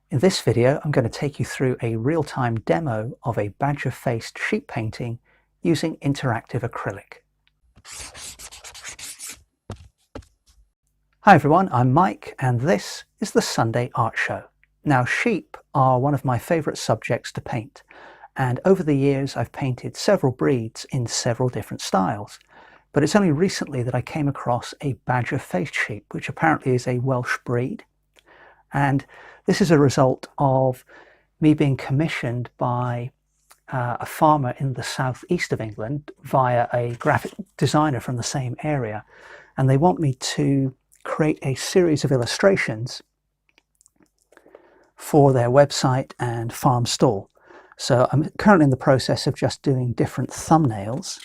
In this video, I'm going to take you through a real-time demo of a badger-faced sheep painting using interactive acrylic. Hi everyone, I'm Mike and this is the Sunday Art Show. Now, sheep are one of my favourite subjects to paint, and over the years I've painted several breeds in several different styles. But it's only recently that I came across a badger-faced sheep, which apparently is a Welsh breed. And this is a result of me being commissioned by a farmer in the southeast of England via a graphic designer from the same area. And they want me to create a series of illustrations for their website and farm stall. So I'm currently in the process of just doing different thumbnails.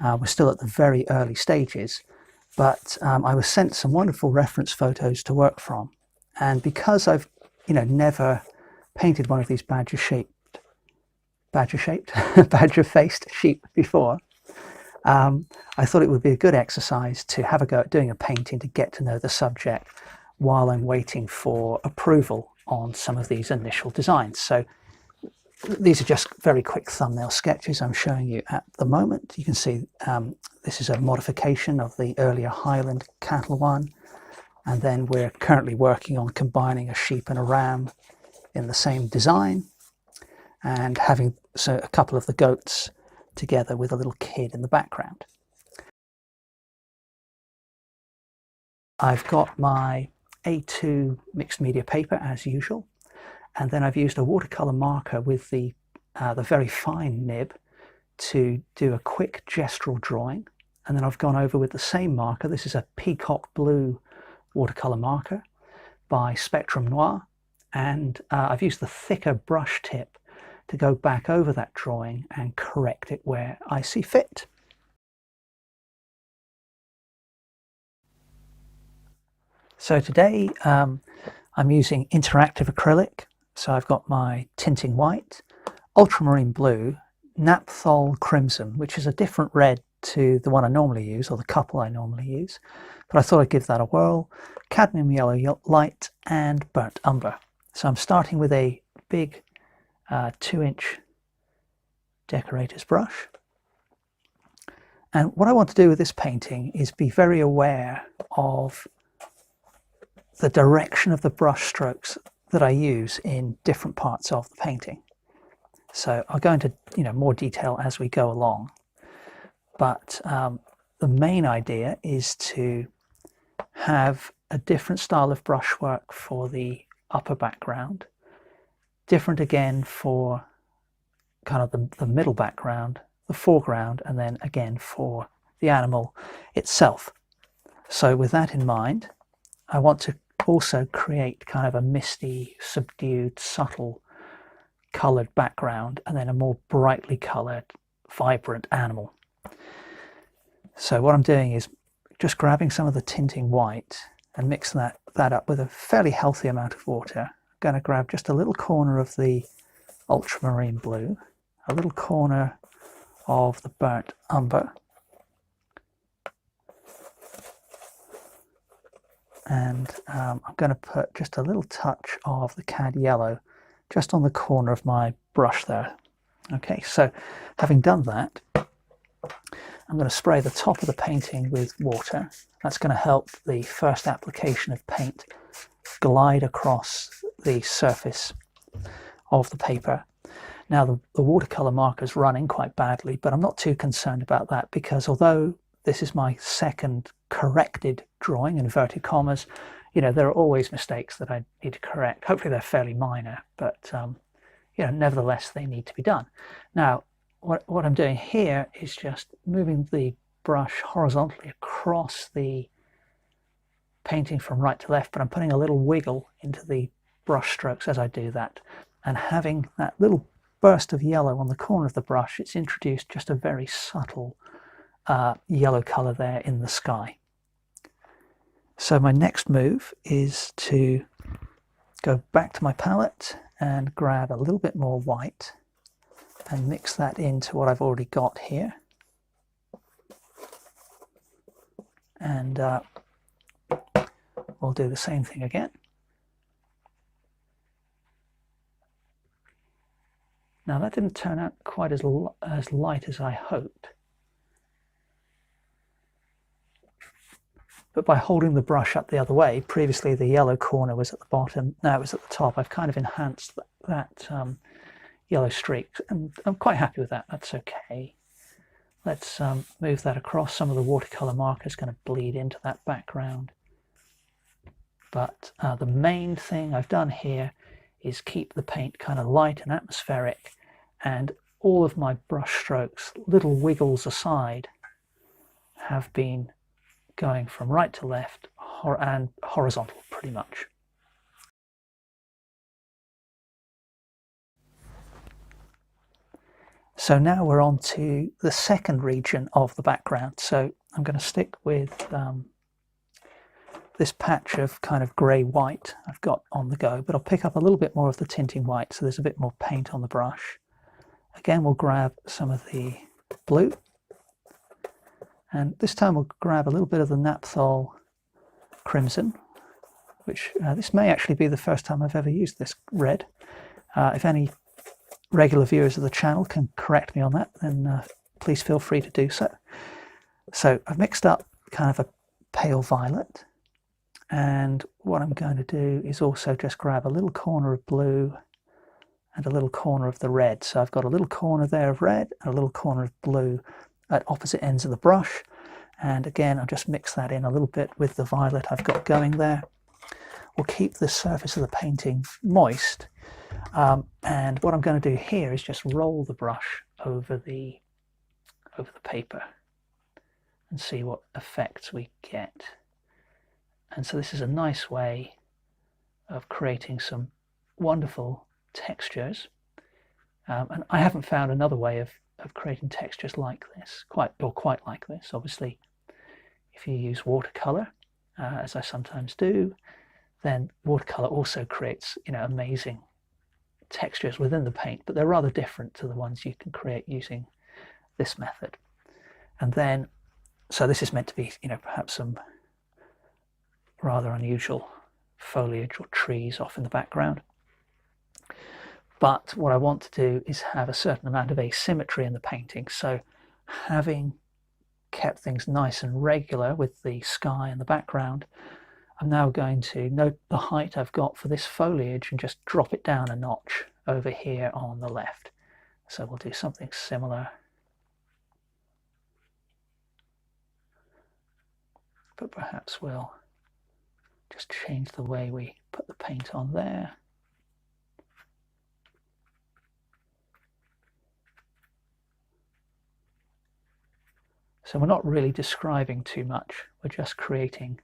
We're still at the very early stages, but I was sent some wonderful reference photos to work from. And because I've, never painted one of these badger-faced sheep before, I thought it would be a good exercise to have a go at doing a painting to get to know the subject while I'm waiting for approval on some of these initial designs. So these are just very quick thumbnail sketches I'm showing you at the moment. You can see this is a modification of the earlier Highland cattle one. And then we're currently working on combining a sheep and a ram in the same design and having a couple of the goats together with a little kid in the background. I've got my A2 mixed media paper as usual, and then I've used a watercolour marker with the very fine nib to do a quick gestural drawing. And then I've gone over with the same marker. This is a peacock blue watercolour marker by Spectrum Noir, and I've used the thicker brush tip to go back over that drawing and correct it where I see fit. So today I'm using interactive acrylic. So I've got my tinting white, ultramarine blue, napthol crimson, which is a different red to the one I normally use, or the couple I normally use, but I thought I'd give that a whirl, cadmium yellow light, and burnt umber. So I'm starting with a big 2-inch decorators brush. And what I want to do with this painting is be very aware of the direction of the brush strokes that I use in different parts of the painting. So I'll go into more detail as we go along. But the main idea is to have a different style of brushwork for the upper background, different again for kind of the middle background, the foreground, and then again for the animal itself. So with that in mind, I want to also create kind of a misty, subdued, subtle coloured background, and then a more brightly coloured, vibrant animal. So what I'm doing is just grabbing some of the tinting white and mixing that up with a fairly healthy amount of water. I'm going to grab just a little corner of the ultramarine blue, a little corner of the burnt umber, and I'm going to put just a little touch of the cad yellow just on the corner of my brush there. Okay, so having done that, I'm going to spray the top of the painting with water. That's going to help the first application of paint glide across the surface of the paper. Now the watercolour marker is running quite badly, but I'm not too concerned about that, because although this is my second corrected drawing, inverted commas, there are always mistakes that I need to correct. Hopefully they're fairly minor, but nevertheless they need to be done. Now what I'm doing here is just moving the brush horizontally across the painting from right to left, but I'm putting a little wiggle into the brush strokes as I do that, and having that little burst of yellow on the corner of the brush, it's introduced just a very subtle yellow colour there in the sky. So my next move is to go back to my palette and grab a little bit more white and mix that into what I've already got here. And we'll do the same thing again. Now that didn't turn out quite as light as I hoped. But by holding the brush up the other way, previously the yellow corner was at the bottom, now it was at the top. I've kind of enhanced that yellow streak, and I'm quite happy with that. That's okay. Let's move that across. Some of the watercolour marker is going to bleed into that background. But the main thing I've done here is keep the paint kind of light and atmospheric, and all of my brush strokes, little wiggles aside, have been going from right to left and horizontal pretty much. So now we're on to the second region of the background. So I'm going to stick with this patch of kind of grey-white I've got on the go, but I'll pick up a little bit more of the tinting white so there's a bit more paint on the brush. Again, we'll grab some of the blue, and this time we'll grab a little bit of the napthol crimson, which this may actually be the first time I've ever used this red. If any regular viewers of the channel can correct me on that, then please feel free to do so. So I've mixed up kind of a pale violet, and what I'm going to do is also just grab a little corner of blue and a little corner of the red. So I've got a little corner there of red and a little corner of blue at opposite ends of the brush, and again I'll just mix that in a little bit with the violet I've got going there. We'll keep the surface of the painting moist, and what I'm going to do here is just roll the brush over the paper and see what effects we get. And so this is a nice way of creating some wonderful textures, and I haven't found another way of creating textures like this, quite like this. Obviously, if you use watercolour, as I sometimes do, then watercolour also creates, amazing textures within the paint, but they're rather different to the ones you can create using this method. And then, so this is meant to be, perhaps some rather unusual foliage or trees off in the background. But what I want to do is have a certain amount of asymmetry in the painting. So having kept things nice and regular with the sky in the background, I'm now going to note the height I've got for this foliage and just drop it down a notch over here on the left. So we'll do something similar, but perhaps we'll just change the way we put the paint on there. So we're not really describing too much, we're just creating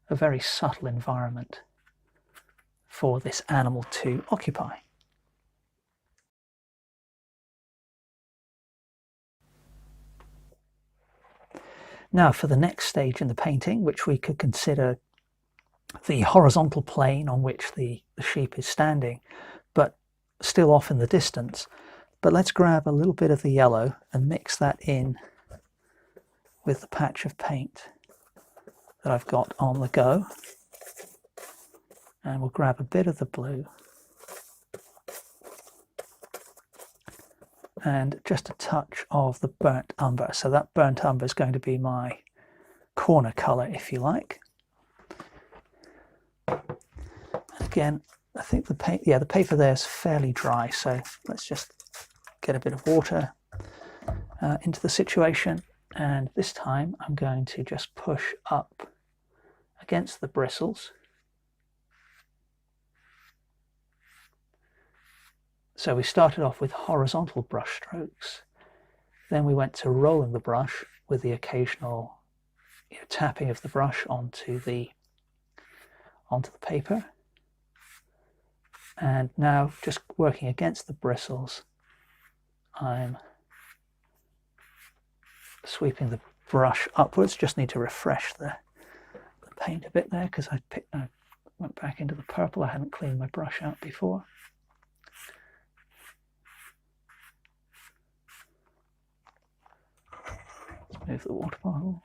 a very subtle environment for this animal to occupy. Now for the next stage in the painting, which we could consider the horizontal plane on which the sheep is standing, but still off in the distance. But let's grab a little bit of the yellow and mix that in with the patch of paint that I've got on the go. And we'll grab a bit of the blue and just a touch of the burnt umber. So that burnt umber is going to be my corner colour, if you like. And again, I think the paper there is fairly dry, so let's just get a bit of water into the situation. And this time I'm going to just push up against the bristles. So we started off with horizontal brush strokes, then we went to rolling the brush with the occasional tapping of the brush onto the paper, and now just working against the bristles, I'm sweeping the brush upwards. Just need to refresh the paint a bit there because I went back into the purple. I hadn't cleaned my brush out before. Let's move the water bottle.